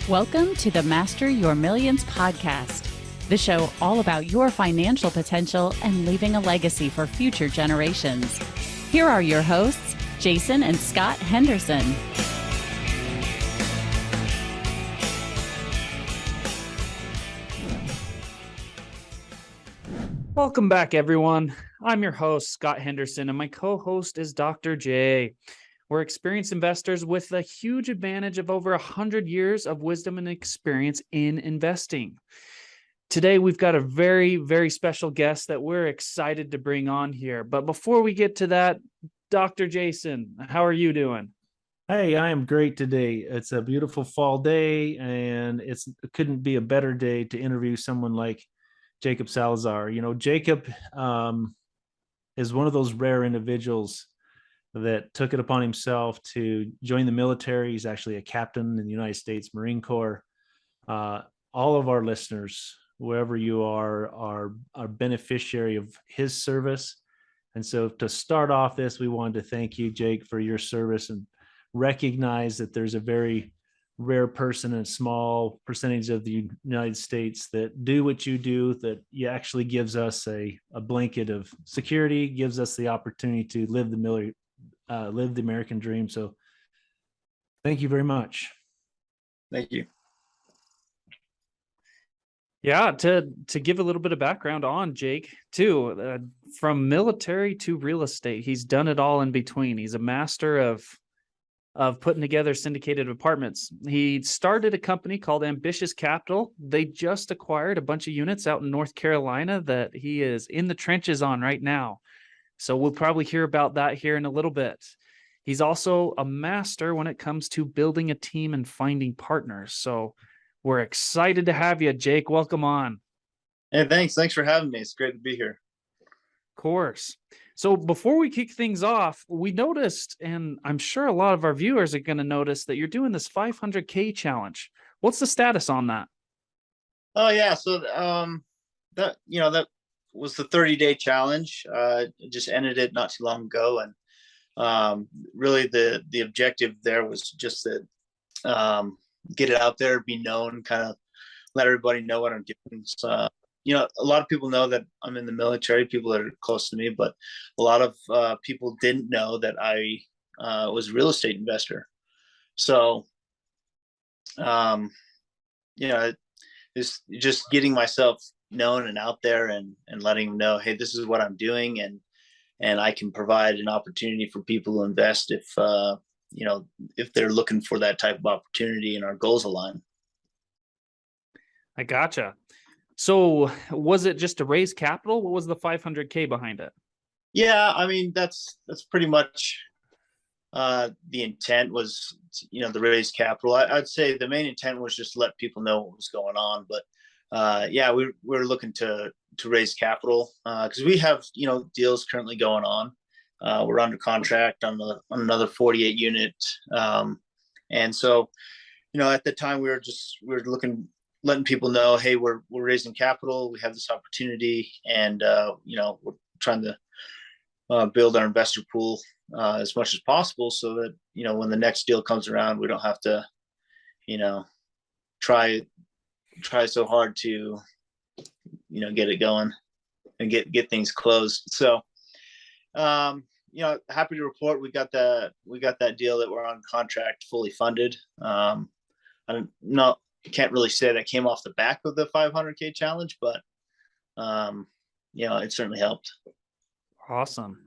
Welcome to the Master Your Millions podcast, the show all about your financial potential and leaving a legacy for future generations. Here are your hosts, Jason and Scott Henderson. Welcome back, everyone. I'm your host, Scott Henderson, and my co-host is Dr. J. We're experienced investors with a huge advantage of over 100 years of wisdom and experience in investing. Today, we've got a very, very special guest that we're excited to bring on here. But before we get to that, Dr. Jason, how are you doing? Hey, I am great today. It's a beautiful fall day, and it couldn't be a better day to interview someone like Jacob Salazar. You know, Jacob is one of those rare individuals that took it upon himself to join the military. He's actually a captain in the United States Marine Corps. All of our listeners, wherever you are beneficiary of his service. And so to start off this, we wanted to thank you, Jake, for your service and recognize that there's a very rare person and a small percentage of the United States that do what you do, that actually gives us a blanket of security, gives us the opportunity to live the American dream. So thank you very much. Thank you. Yeah, to give a little bit of background on Jake, too, from military to real estate, he's done it all in between. He's a master of putting together syndicated apartments. He started a company called Ambitious Capital. They just acquired a bunch of units out in North Carolina that he is in the trenches on right now. So we'll probably hear about that here in a little bit. He's also a master when it comes to building a team and finding partners. So we're excited to have you, Jake. Welcome on. Hey, thanks. Thanks for having me. It's great to be here. Of course. So before we kick things off, we noticed, and I'm sure a lot of our viewers are going to notice, that you're doing this 500K challenge. What's the status on that? Oh yeah. So that was the 30-day challenge. Just ended it not too long ago. And really the objective there was just to get it out there, be known, kind of let everybody know what I'm doing. So, a lot of people know that I'm in the military, people that are close to me, but a lot of people didn't know that I was a real estate investor. So, it's just getting myself known and out there and letting them know, hey, this is what I'm doing. And I can provide an opportunity for people to invest if they're looking for that type of opportunity and our goals align. I gotcha. So was it just to raise capital? What was the 500K behind it? Yeah, I mean, that's pretty much the intent was, to raise capital. I'd say the main intent was just to let people know what was going on. But yeah, we're looking to raise capital because we have, deals currently going on. We're under contract on another 48 unit. And so, at the time we were letting people know, hey, we're raising capital. We have this opportunity, and we're trying to build our investor pool as much as possible, so that when the next deal comes around, we don't have to try so hard to get it going and get things closed. So happy to report we got that deal that we're on contract, fully funded. Can't really say that came off the back of the 500K challenge, but it certainly helped. Awesome.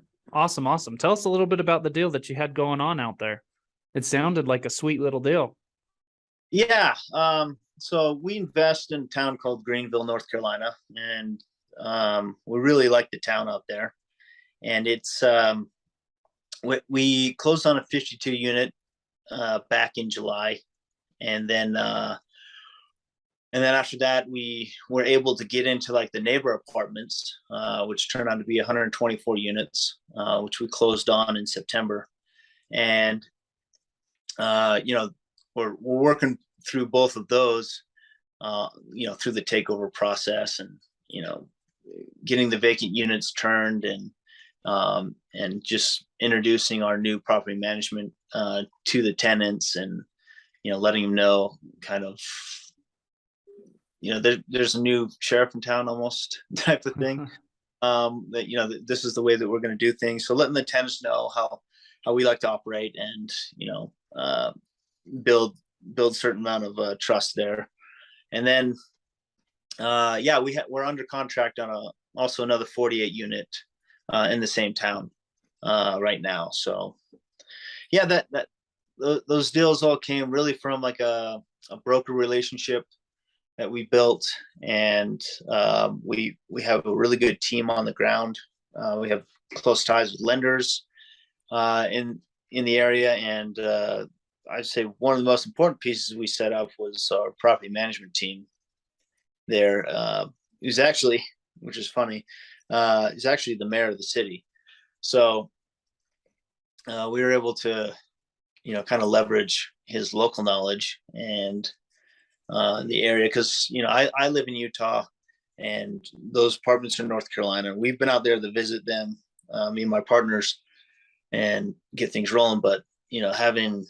Tell us a little bit about the deal that you had going on out there. It sounded like a sweet little deal. Yeah. So we invest in a town called Greenville, North Carolina, and we really like the town out there. And it's we closed on a 52 unit back in July, and then after that, we were able to get into like the neighbor apartments, which turned out to be 124 units, which we closed on in September. And, we're working through both of those, through the takeover process and, getting the vacant units turned and just introducing our new property management to the tenants and letting them know kind of, there's a new sheriff in town almost type of thing. That this is the way that we're going to do things. So letting the tenants know how we like to operate, and build a certain amount of trust there. And then we're under contract on also another 48 unit in the same town right now. So yeah, those deals all came really from like a broker relationship that we built, and we have a really good team on the ground. We have close ties with lenders in the area, and I'd say one of the most important pieces we set up was our property management team. There, who's actually, which is funny, he's actually the mayor of the city. So we were able to, kind of leverage his local knowledge and the area, because I live in Utah, and those apartments are in North Carolina. We've been out there to visit them, me and my partners, and get things rolling. But having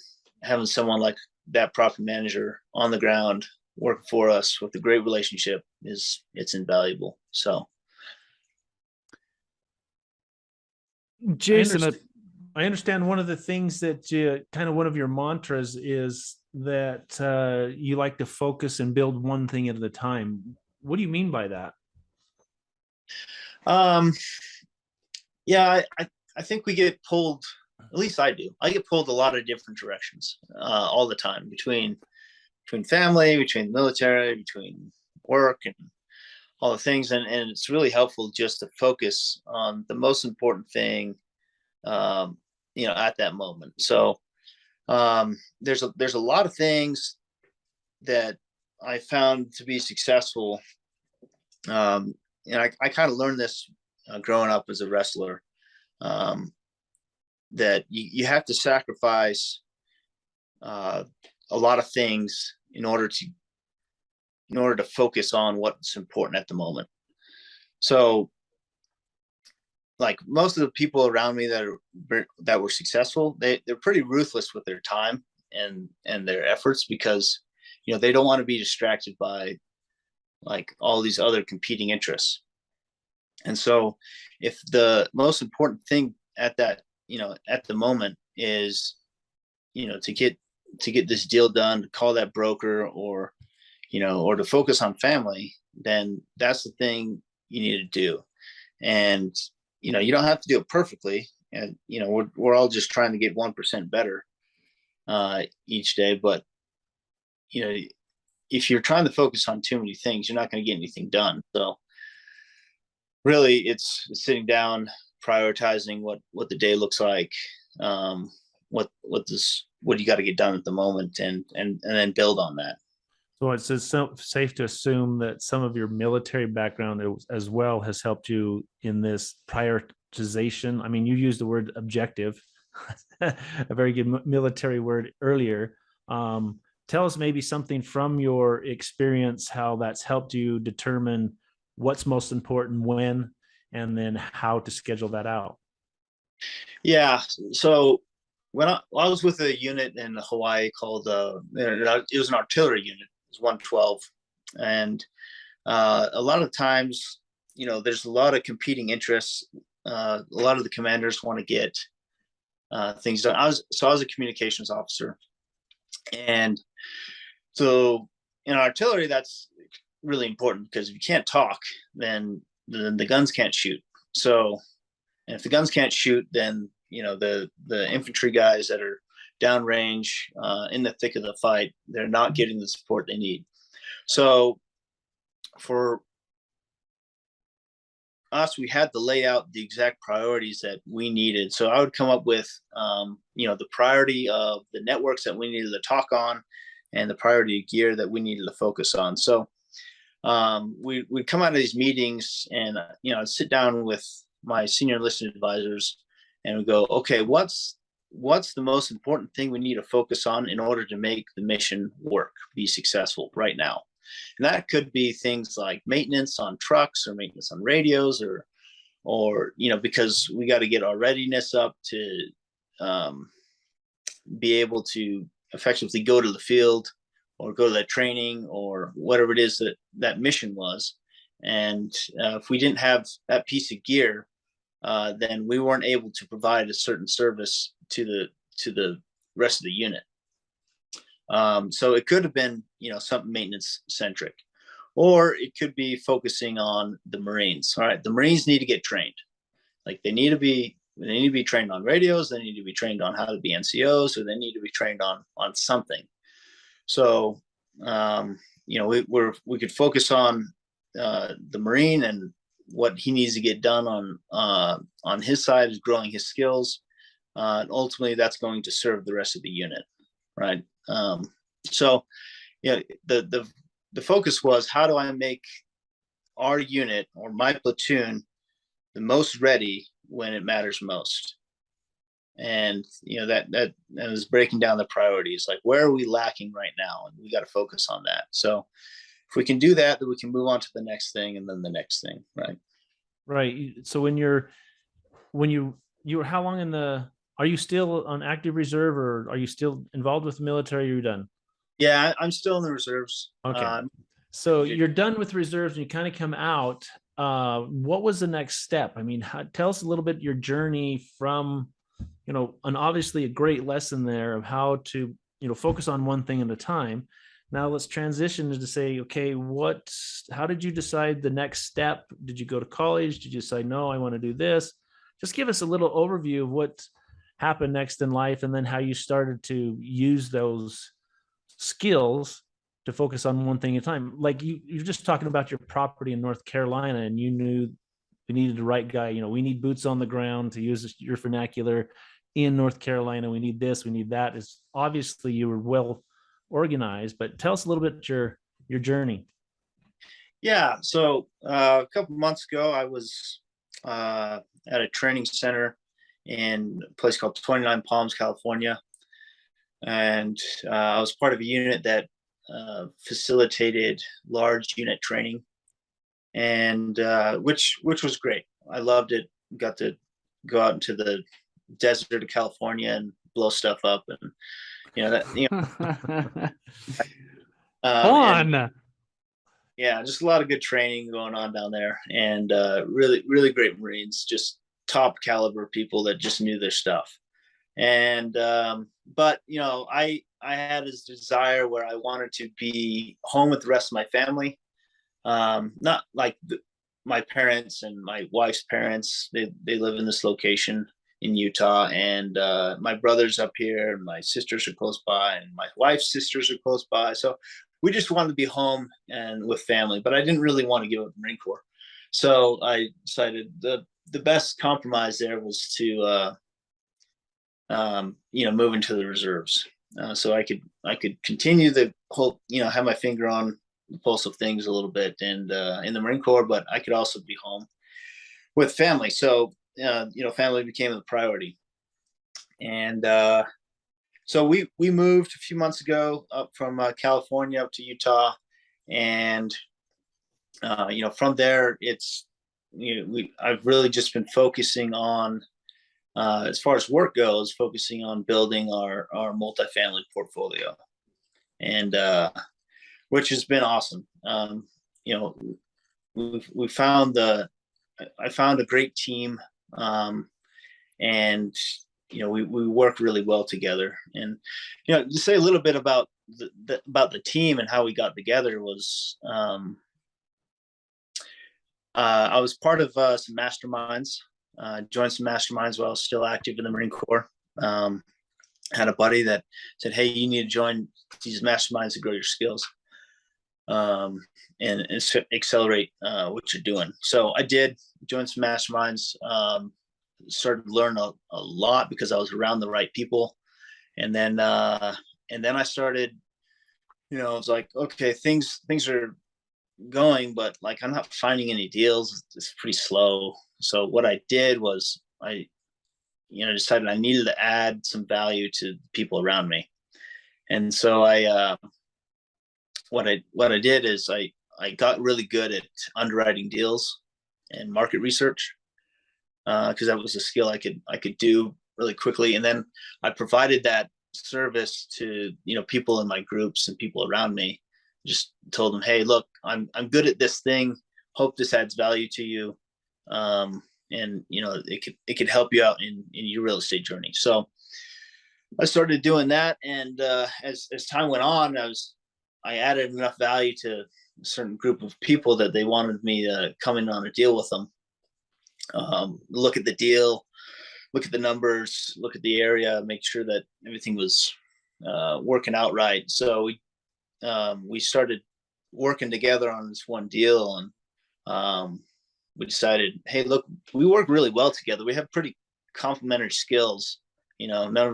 someone like that property manager on the ground working for us with a great relationship it's invaluable. So Jason, I understand one of the things that kind of one of your mantras is that you like to focus and build one thing at a time. What do you mean by that? Yeah, I think we get pulled, at least I do. I get pulled a lot of different directions all the time, between family, between military, between work, and all the things. And it's really helpful just to focus on the most important thing, at that moment. So there's a lot of things that I found to be successful. And I kind of learned this growing up as a wrestler, that you have to sacrifice a lot of things in order to focus on what's important at the moment. So like most of the people around me that were successful, they're pretty ruthless with their time and their efforts, because they don't want to be distracted by like all these other competing interests. And so if the most important thing at that, at the moment is, to get this deal done, to call that broker, or to focus on family, then that's the thing you need to do. And you don't have to do it perfectly, and we're all just trying to get 1% better each day. But if you're trying to focus on too many things, you're not going to get anything done. So really it's sitting down, prioritizing what the day looks like, what you got to get done at the moment, and then build on that. So it's safe to assume that some of your military background as well has helped you in this prioritization. I mean, you used the word objective, a very good military word earlier. Tell us maybe something from your experience, how that's helped you determine what's most important when, and then how to schedule that out. Yeah. So when I was with a unit in Hawaii called, it was an artillery unit. It was 112. And a lot of times, there's a lot of competing interests. A lot of the commanders want to get things done. I was a communications officer. And so in artillery, that's really important, because if you can't talk, then the guns can't shoot. So, and if the guns can't shoot, then the infantry guys that are downrange in the thick of the fight, they're not getting the support they need. So for us, we had to lay out the exact priorities that we needed. So I would come up with the priority of the networks that we needed to talk on, and the priority of gear that we needed to focus on. So we'd come out of these meetings, and I'd sit down with my senior enlisted advisors, and we go, okay, what's the most important thing we need to focus on in order to make the mission work, be successful right now? And that could be things like maintenance on trucks, or maintenance on radios, or because we got to get our readiness up to be able to effectively go to the field or go to that training or whatever it is that that mission was. And if we didn't have that piece of gear, then we weren't able to provide a certain service to the rest of the unit. So it could have been, something maintenance centric, or it could be focusing on the Marines. All right, the Marines need to get trained. Like they need to be trained on radios. They need to be trained on how to be NCOs, or they need to be trained on something. So, we could focus on the Marine, and what he needs to get done on his side is growing his skills. And ultimately, that's going to serve the rest of the unit, right? So, the focus was, how do I make our unit or my platoon the most ready when it matters most? And that was breaking down the priorities, like where are we lacking right now, and we got to focus on that. So if we can do that, then we can move on to the next thing, and then the next thing, Right. So when you were how long are you still on active reserve, or are you still involved with the military? Or you're done? Yeah, I'm still in the reserves. Okay. So you're done with reserves and you kind of come out. What was the next step? I mean, tell us a little bit your journey from, and obviously a great lesson there of how to, focus on one thing at a time. Now let's transition to say, okay, how did you decide the next step? Did you go to college? Did you say, no, I want to do this? Just give us a little overview of what happened next in life, and then how you started to use those skills to focus on one thing at a time. Like you're just talking about your property in North Carolina, and you knew we needed the right guy. We need boots on the ground, to use your vernacular, in North Carolina. We need this, we need that. Is obviously you were well organized, but tell us a little bit your journey. Yeah. So a couple months ago, I was at a training center in a place called 29 Palms, California. And I was part of a unit that facilitated large unit training, and which was great. I loved it. Got to go out into the desert of California and blow stuff up, and fun. Yeah, just a lot of good training going on down there, and really, really great Marines, just top caliber people that just knew their stuff. And but I had this desire where I wanted to be home with the rest of my family. Not like my parents and my wife's parents. They live in this location in Utah, and my brother's up here, and my sisters are close by, and my wife's sisters are close by. So we just wanted to be home and with family, but I didn't really want to give up the Marine Corps. So I decided the best compromise there was to move into the reserves, so I could continue the whole, have my finger on the pulse of things a little bit, and in the Marine Corps, but I could also be home with family. So family became the priority, and so we moved a few months ago up from California up to Utah, and from there it's I've really just been focusing on, as far as work goes, focusing on building our multifamily portfolio, and which has been awesome. We found I found a great team, and we work really well together. And to say a little bit about the team and how we got together was, I was part of some masterminds. Joined some masterminds while I was still active in the Marine Corps. Had a buddy that said, "Hey, you need to join these masterminds to grow your skills, and accelerate what you're doing." So I did join some masterminds. Started to learn a lot because I was around the right people, and then I started. I was like, okay, things are going, but like I'm not finding any deals. It's pretty slow. So what I did was I decided I needed to add some value to the people around me. And so what I did is I got really good at underwriting deals and market research, because that was a skill I could do really quickly. And then I provided that service to, people in my groups and people around me. Just told them, hey, look, I'm good at this thing. Hope this adds value to you. And it could help you out in your real estate journey. So I started doing that. And as time went on, I added enough value to a certain group of people that they wanted me to come in on a deal with them. Look at the deal, look at the numbers, look at the area, make sure that everything was working out right. So we started working together on this one deal, and we decided, hey, look, we work really well together. We have pretty complementary skills. None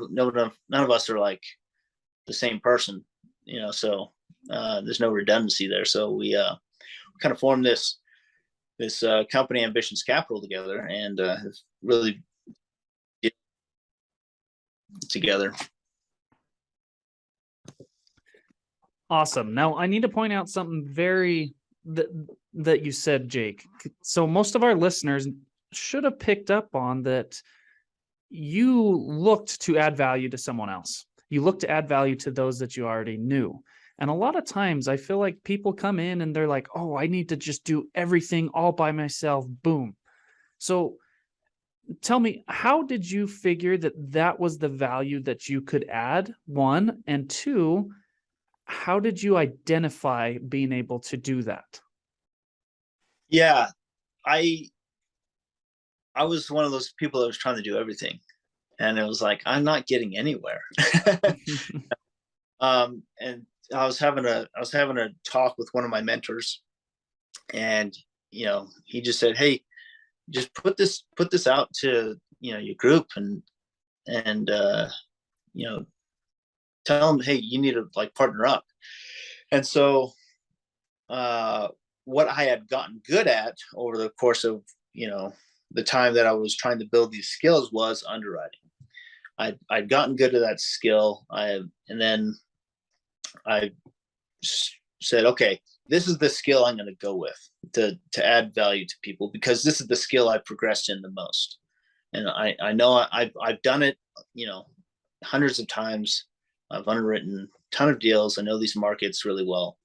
of us are like the same person. So there's no redundancy there. So we kind of formed this company, Ambitions Capital, together, and have really together. Awesome. Now I need to point out something that you said, Jake. So most of our listeners should have picked up on that. You looked to add value to someone else. You looked to add value to those that you already knew. And a lot of times I feel like people come in and they're like, oh, I need to just do everything all by myself. Boom. So tell me, how did you figure that was the value that you could add? One, and two, how did you identify being able to do that? Yeah, I was one of those people that was trying to do everything, and it was like, I'm not getting anywhere. And I was having a talk with one of my mentors, and he just said, hey, just put this out to your group, and tell them, hey, you need to partner up. And so what I had gotten good at over the course of the time that I was trying to build these skills was underwriting. I'd gotten good at that skill. And then I said, okay, this is the skill I'm going to go with to add value to people, because this is the skill I progressed in the most. And I know I've done it, hundreds of times. I've underwritten a ton of deals. I know these markets really well.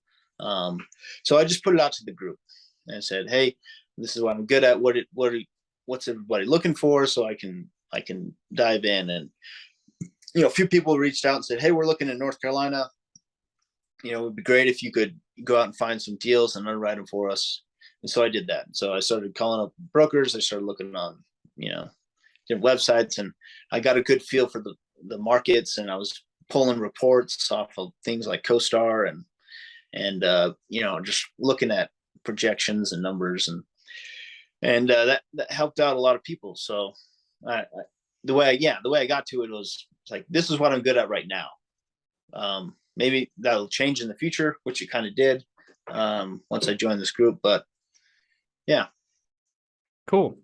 So I just put it out to the group and I said, hey, this is what I'm good at. What's everybody looking for? So I can dive in. And, a few people reached out and said, hey, we're looking in North Carolina. It would be great if you could go out and find some deals and underwrite them for us. And so I did that. So I started calling up brokers. I started looking on, different websites, and I got a good feel for the markets, and I was pulling reports off of things like CoStar and just looking at projections and numbers, and that helped out a lot of people. So the way I got to it was like, this is what I'm good at right now. Maybe that'll change in the future, which it kind of did once I joined this group. But yeah. Cool.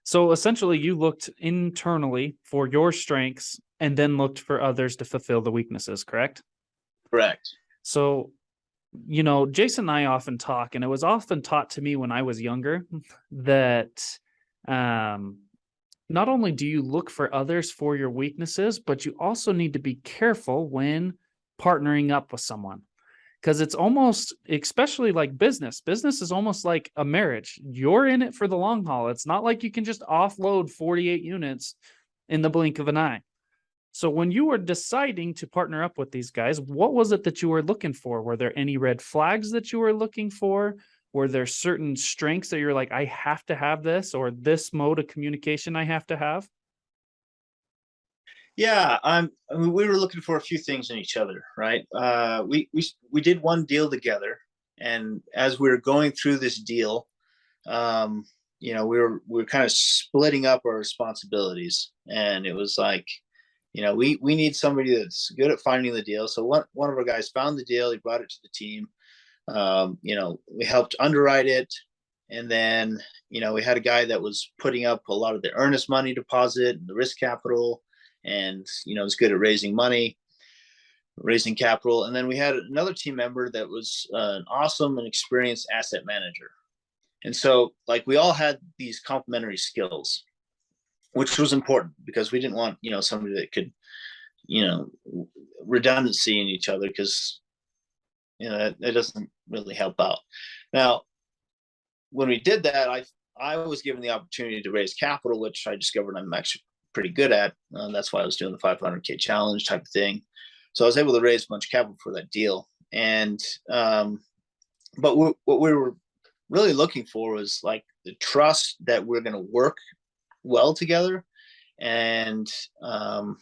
So essentially you looked internally for your strengths and then looked for others to fulfill the weaknesses, correct? Correct. So, Jason and I often talk, and it was often taught to me when I was younger that not only do you look for others for your weaknesses, but you also need to be careful when partnering up with someone. Because it's almost, especially like business is almost like a marriage. You're in it for the long haul. It's not like you can just offload 48 units in the blink of an eye. So when you were deciding to partner up with these guys, what was it that you were looking for? Were there any red flags that you were looking for? Were there certain strengths that you're like, I have to have this, or this mode of communication I have to have? Yeah, we were looking for a few things in each other, right? We did one deal together, and as we were going through this deal, we were kind of splitting up our responsibilities, and it was like, we need somebody that's good at finding the deal. So one of our guys found the deal. He brought it to the team. We helped underwrite it, and then we had a guy that was putting up a lot of the earnest money deposit and the risk capital. And was good at raising capital. And then we had another team member that was an awesome and experienced asset manager. And so we all had these complementary skills, which was important because we didn't want somebody that could redundancy in each other, because it doesn't really help out. Now, when we did that, I was given the opportunity to raise capital, which I discovered I'm actually pretty good at. That's why I was doing the 500K challenge type of thing. So I was able to raise a bunch of capital for that deal. And but what we were really looking for was like the trust that we're going to work well together, and that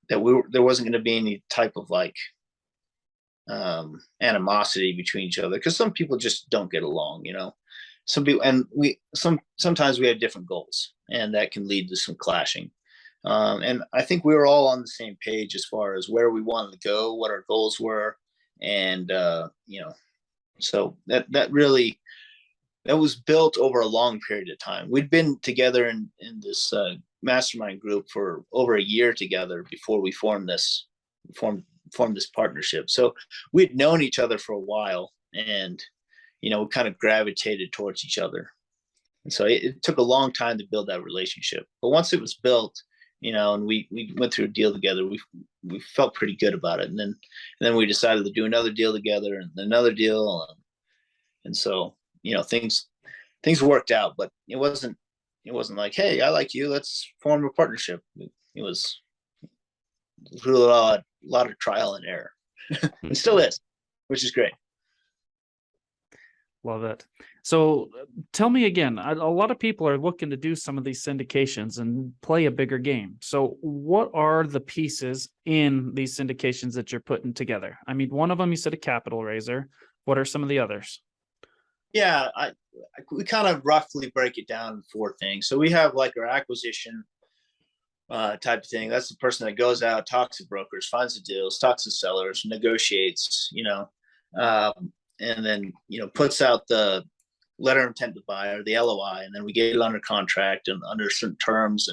there wasn't going to be any type of like animosity between each other, because some people just don't get along. Some people, and sometimes we have different goals, and that can lead to some clashing. And I think we were all on the same page as far as where we wanted to go, what our goals were, and so that was built over a long period of time. We'd been together in this mastermind group for over a year together before we formed this partnership. So we'd known each other for a while, and we kind of gravitated towards each other. And so it took a long time to build that relationship. But once it was built, and we went through a deal together, we felt pretty good about it. And then we decided to do another deal together, and another deal. And so, things worked out, but it wasn't like, hey, I like you, let's form a partnership. It was really a lot of trial and error. It still is, which is great. Love it. So tell me again, a lot of people are looking to do some of these syndications and play a bigger game. So what are the pieces in these syndications that you're putting together? I mean, one of them, you said a capital raiser. What are some of the others? Yeah, we kind of roughly break it down in 4 things. So we have like our acquisition type of thing. That's the person that goes out, talks to brokers, finds the deals, talks to sellers, negotiates, and then puts out the letter of intent to buy, or the LOI, and then we get it under contract and under certain terms,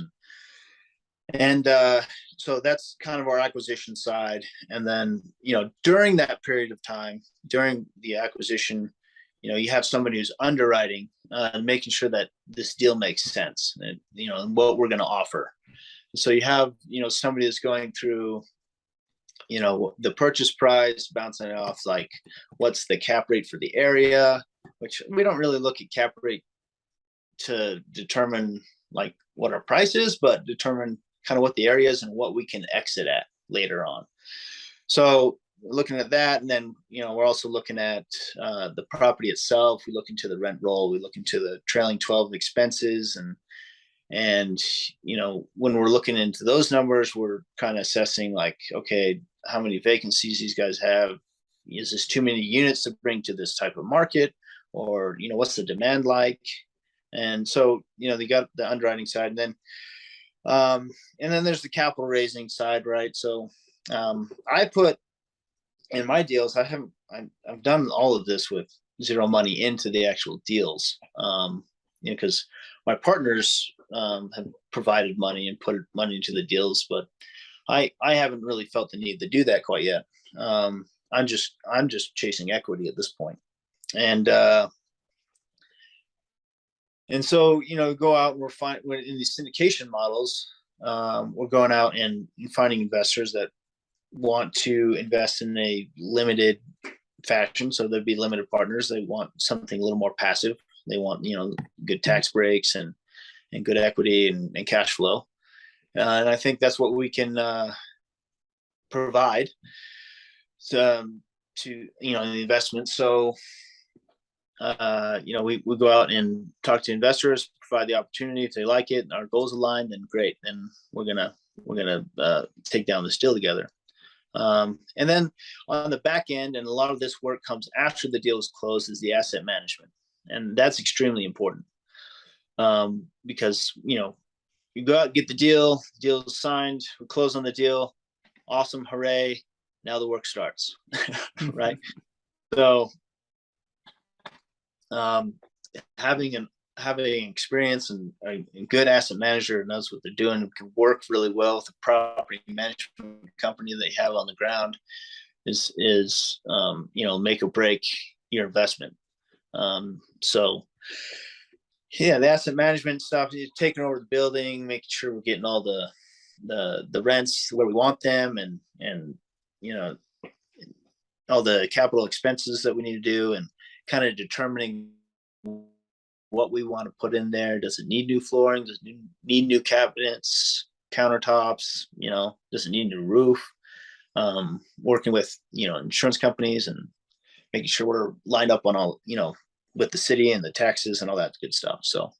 and so that's kind of our acquisition side. And then during that period of time, during the acquisition, you have somebody who's underwriting and making sure that this deal makes sense, and what we're going to offer. So you have somebody that's going through the purchase price, bouncing it off like what's the cap rate for the area, which we don't really look at cap rate to determine like what our price is, but determine kind of what the area is and what we can exit at later on. So we're looking at that, and then we're also looking at the property itself. We look into the rent roll, we look into the trailing 12 expenses, and when we're looking into those numbers, we're kind of assessing like, okay, how many vacancies these guys have? Is this too many units to bring to this type of market? Or, what's the demand like? And so, they got the underwriting side, and then there's the capital raising side, right? So I put in my deals, I've done all of this with zero money into the actual deals, because my partners have provided money and put money into the deals, but I haven't really felt the need to do that quite yet. I'm just chasing equity at this point. And so, go out and we're in these syndication models. We're going out and finding investors that want to invest in a limited fashion. So there'd be limited partners. They want something a little more passive. They want, good tax breaks and good equity and cash flow. And I think that's what we can provide to the investment. So we go out and talk to investors, provide the opportunity. If they like it and our goals align, then great. Then we're gonna take down this deal together. And then on the back end, and a lot of this work comes after the deal is closed, is the asset management, and that's extremely important because you go out, get the deal is signed, we close on the deal, awesome, hooray! Now the work starts, right? So having experience and a good asset manager who knows what they're doing and can work really well with the property management company they have on the ground is make or break your investment. So yeah, the asset management stuff, taking over the building, making sure we're getting all the the rents where we want them, and all the capital expenses that we need to do, and kind of determining what we want to put in there. Does it need new flooring? Does it need new cabinets, countertops? Does it need a new roof? Working with insurance companies and making sure we're lined up on all with the city and the taxes and all that good stuff. So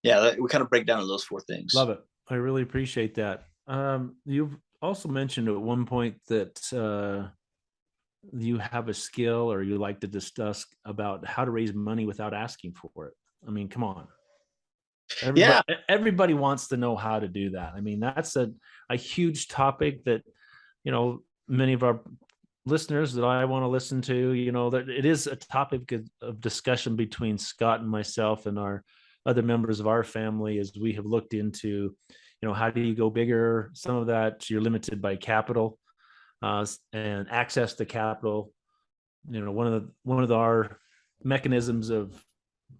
yeah, we kind of break down those 4 things. Love it. I really appreciate that. You've also mentioned at one point that you have a skill, or you like to discuss about how to raise money without asking for it. I mean, come on. Everybody wants to know how to do that. I mean, that's a huge topic that, many of our listeners that I want to listen to, that it is a topic of discussion between Scott and myself and our other members of our family, as we have looked into, how do you go bigger? Some of that you're limited by capital and access to capital. One of our mechanisms of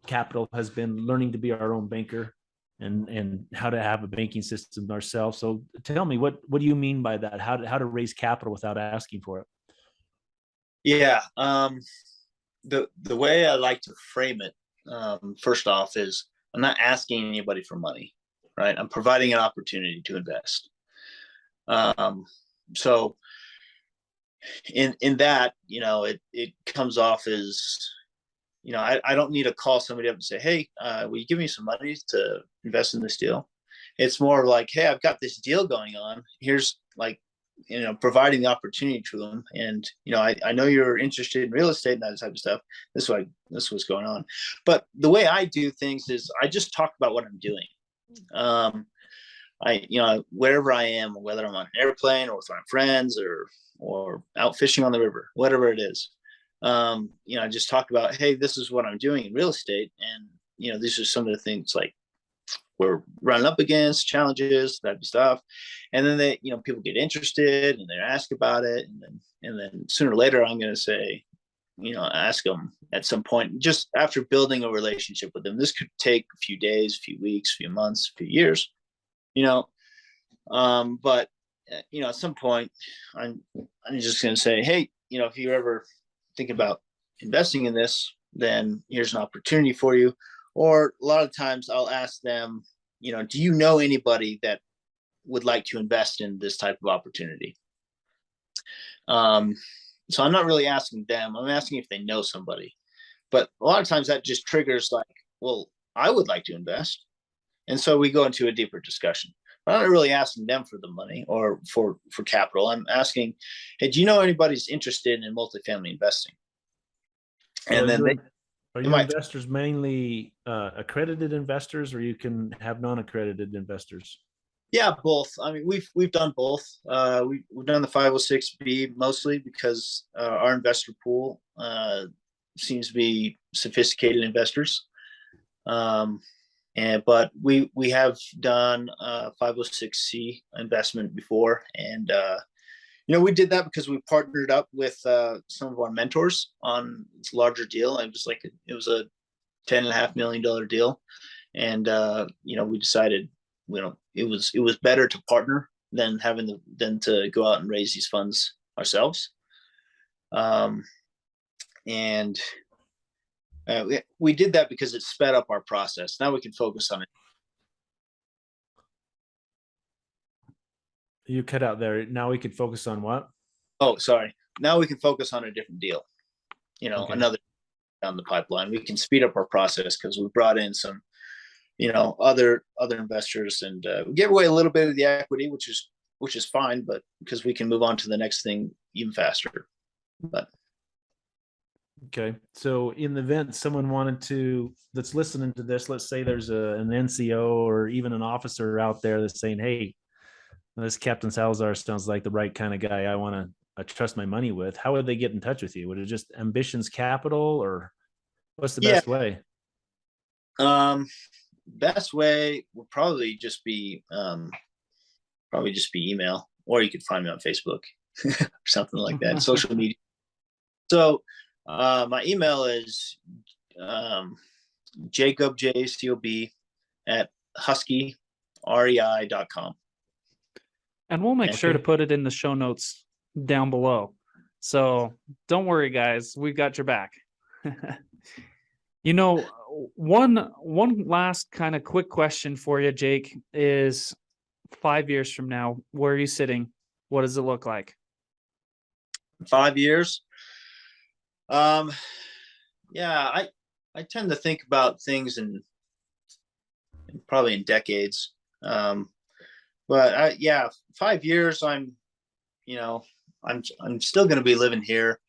capital has been learning to be our own banker and how to have a banking system ourselves. So tell me, what do you mean by that? How to raise capital without asking for it? Yeah. The way I like to frame it, first off, is I'm not asking anybody for money, right? I'm providing an opportunity to invest. So in that, it comes off as, I don't need to call somebody up and say, hey, will you give me some money to invest in this deal? It's more like, hey, I've got this deal going on. Here's providing the opportunity to them. And, I know you're interested in real estate and that type of stuff. This is what's going on. But the way I do things is I just talk about what I'm doing. Wherever I am, whether I'm on an airplane or with my friends or out fishing on the river, whatever it is, I just talk about, hey, this is what I'm doing in real estate. And, these are some of the things like we're running up against, challenges, that stuff. And then people get interested and they ask about it. And then sooner or later, I'm going to say, ask them at some point, just after building a relationship with them. This could take a few days, a few weeks, a few months, a few years, but at some point I'm just going to say, hey, if you're ever thinking about investing in this, then here's an opportunity for you. Or a lot of times I'll ask them, do you know anybody that would like to invest in this type of opportunity? So I'm not really asking them. I'm asking if they know somebody. But a lot of times that just triggers like, well, I would like to invest. And so we go into a deeper discussion. But I'm not really asking them for the money or for capital. I'm asking, hey, do you know anybody's interested in multifamily investing? And then are your investors mainly accredited investors, or you can have non-accredited investors? Yeah, both. I mean, we've done both. We've done the 506B mostly because our investor pool seems to be sophisticated investors. But we have done 506C investment before, and we did that because we partnered up with some of our mentors on this larger deal. It was a $10.5 million deal, and we decided it was better to partner than to go out and raise these funds ourselves. And we did that because it sped up our process. Now we can focus on it. You cut out there. Now we could focus on what? Oh, sorry. Now we can focus on a different deal. Okay. Another down the pipeline. We can speed up our process because we brought in some, other investors, and we gave away a little bit of the equity, which is fine, but because we can move on to the next thing even faster. But okay. So in the event someone that's listening to this, let's say there's an NCO or even an officer out there that's saying, hey, this Captain Salazar sounds like the right kind of guy I want to trust my money with. How would they get in touch with you? Would it just Ambitions Capital, or what's the best way? Best way would probably just be email, or you could find me on Facebook or something like that. Social media. So my email is Jacob, JACOB, at Husky, rei.com. And we'll make sure Okay. to put it in the show notes down below. So don't worry, guys. We've got your back. One last kind of quick question for you, Jake, is 5 years from now, where are you sitting? What does it look like? 5 years. Yeah, I tend to think about things in probably in decades. But 5 years, I'm still going to be living here.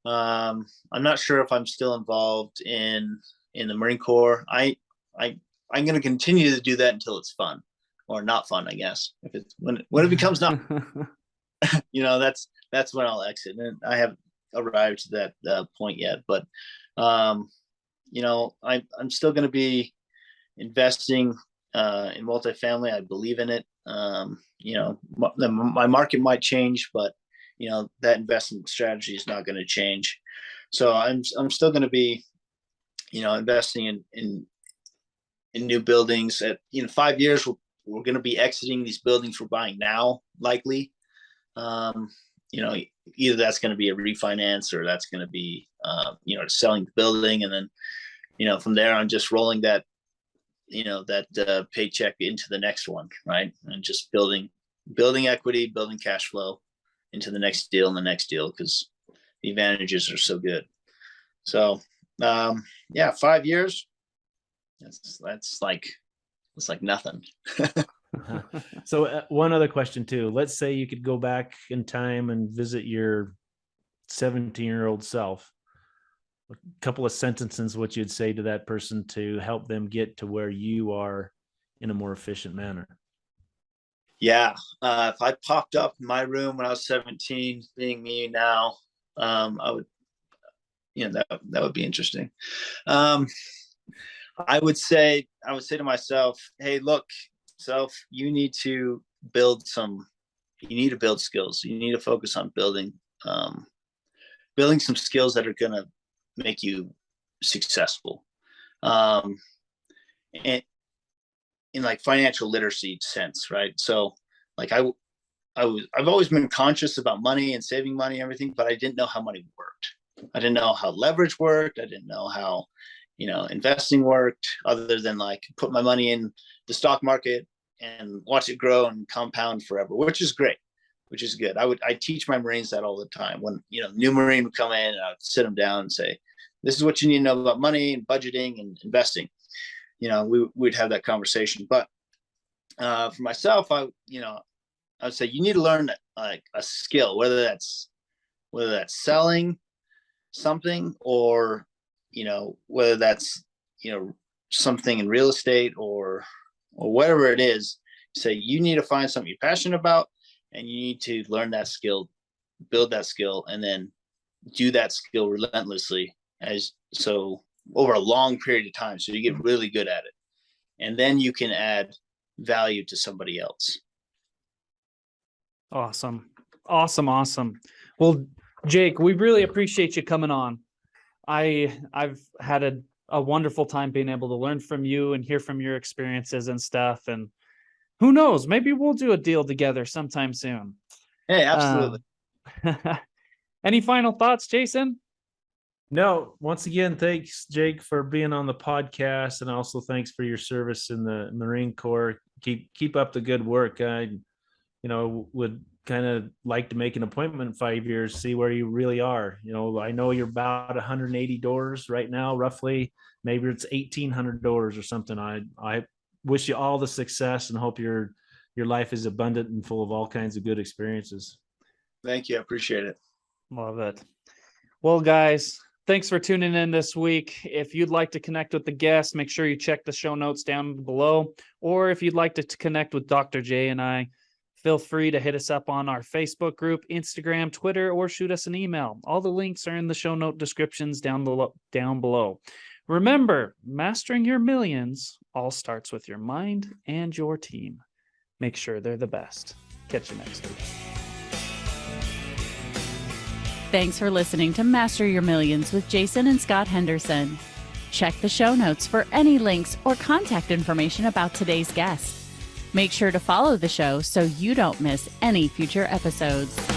I'm not sure if I'm still involved in the Marine Corps. I'm going to continue to do that until it's fun, or not fun, I guess. If it's when it becomes not, that's when I'll exit. And I haven't arrived to that point yet, but I'm still going to be investing in multifamily. I believe in it. My market might change, but that investment strategy is not going to change. So I'm still going to be, investing in new buildings. At 5 years, we're going to be exiting these buildings we're buying now, likely. Either that's going to be a refinance, or that's going to be, selling the building, and then, from there on, just rolling that paycheck into the next one, right? And just building equity, building cash flow into the next deal and the next deal, because the advantages are so good. So 5 years, that's like nothing. So one other question too. Let's say you could go back in time and visit your 17-year-old self. A couple of sentences, what you'd say to that person to help them get to where you are in a more efficient manner. Yeah. If I popped up in my room when I was 17, being me now, I would, that would be interesting. I would say to myself, hey, look, self, you need to build skills. You need to focus on building some skills that are going to make you successful. And in like financial literacy sense, right? So like I've always been conscious about money and saving money and everything, but I didn't know how money worked. I didn't know how leverage worked. I didn't know how, investing worked, other than like put my money in the stock market and watch it grow and compound forever, which is great, which is good. I teach my Marines that all the time. When, new Marine would come in, and I would sit them down and say, this is what you need to know about money and budgeting and investing. We'd have that conversation. But for myself, I would say you need to learn like a skill, whether that's selling something, or whether that's something in real estate, or whatever it is. Say you need to find something you're passionate about, and you need to learn that skill, build that skill, and then do that skill relentlessly, so over a long period of time, so you get really good at it, and then you can add value to somebody else. Awesome. Well, Jake, we really appreciate you coming on. I've had a wonderful time being able to learn from you and hear from your experiences and stuff. And who knows, maybe we'll do a deal together sometime soon. Hey, absolutely. Any final thoughts, Jason? No, once again, thanks, Jake, for being on the podcast, and also thanks for your service in the Marine Corps. Keep up the good work. I, would kind of like to make an appointment in 5 years, see where you really are. I know you're about 180 doors right now, roughly. Maybe it's 1,800 doors or something. I wish you all the success and hope your life is abundant and full of all kinds of good experiences. Thank you. I appreciate it. Love it. Well, guys, thanks for tuning in this week. If you'd like to connect with the guest, make sure you check the show notes down below. Or if you'd like to connect with Dr. J and I, feel free to hit us up on our Facebook group, Instagram, Twitter, or shoot us an email. All the links are in the show note descriptions down below. Remember, mastering your millions all starts with your mind and your team. Make sure they're the best. Catch you next week. Thanks for listening to Master Your Millions with Jason and Scott Henderson. Check the show notes for any links or contact information about today's guest. Make sure to follow the show so you don't miss any future episodes.